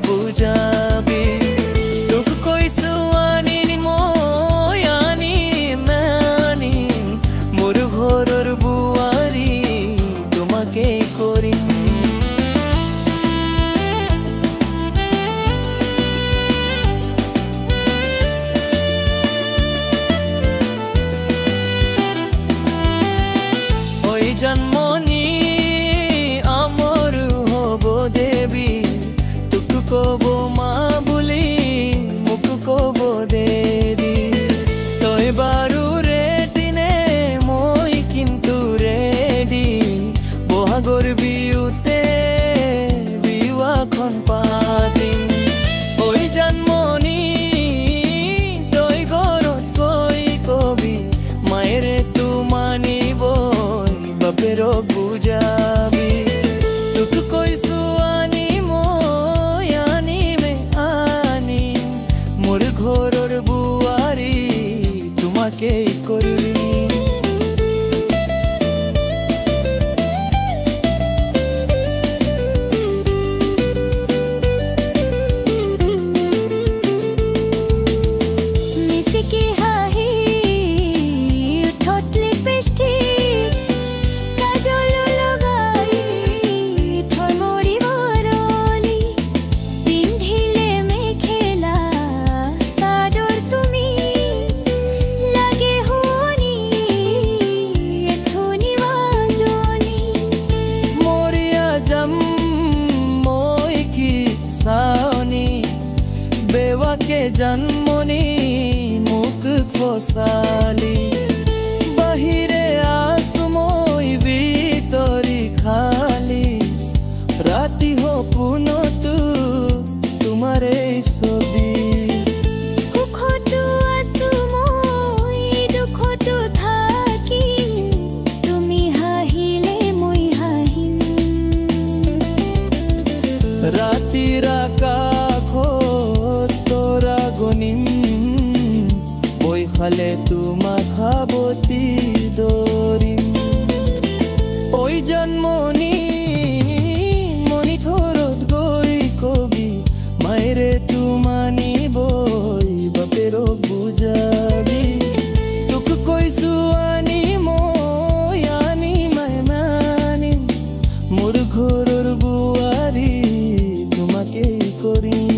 বুজাবি তোক কৈছো আনিম মই আনিম আনিম মোৰ ঘৰৰ বুৱাৰী তোমাকেই কৰিম জন্মনি আমার হব দেবী তোক কব মা বুলি মোক কব দেদি তই বাৰু ৰেডি নে মই কিন্তু ৰেডি বহাগৰ বিহুতে বিয়াখন পাতিম ঐ জন্মনি তই ঘৰত কৈ কবি মায়েৰে তো মানিব বাপেৰক বুজাবি তোক কৈছো আনিম মই আনিম আনিম মোৰ ঘৰৰ বুৱাৰী তোমাকেই কৰিম বেৱাকে জন্মনি মোক ফচালি বাহিৰে আছো মই ভিতৰি খালি ৰাতি সপোনতো তোমাৰে ছবি সুখতো আছো মই দুখতো থাকি তুমি হাঁহিলে মই হাঁহিম ৰাতিৰ আকাশত বৈশালে তোমাক সাৱতি দৰিম ঐ জন্মনি মনি থৰত গৈ কবি মায়েৰে তো মানিবই বাপেৰক বুজাবি তোক কৈছো আনিম মই আনিম আনিম মোৰ ঘৰৰ বুৱাৰী তোমাকেই কৰিম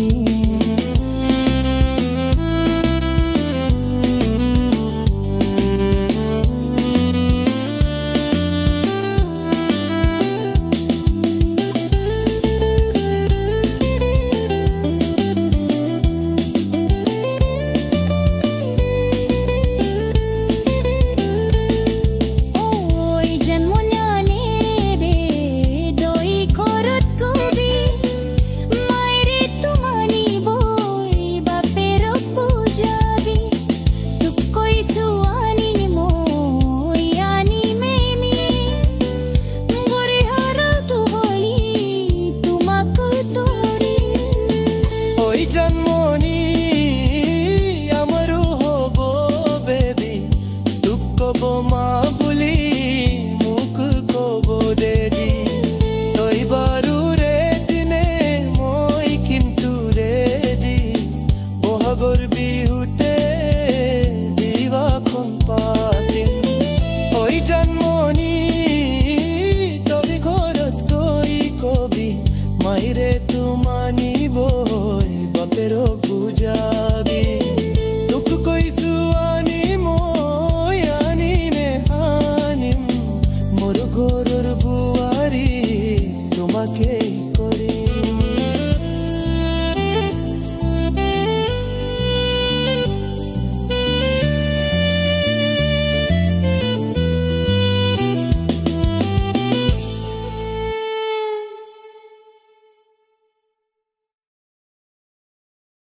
জন্ম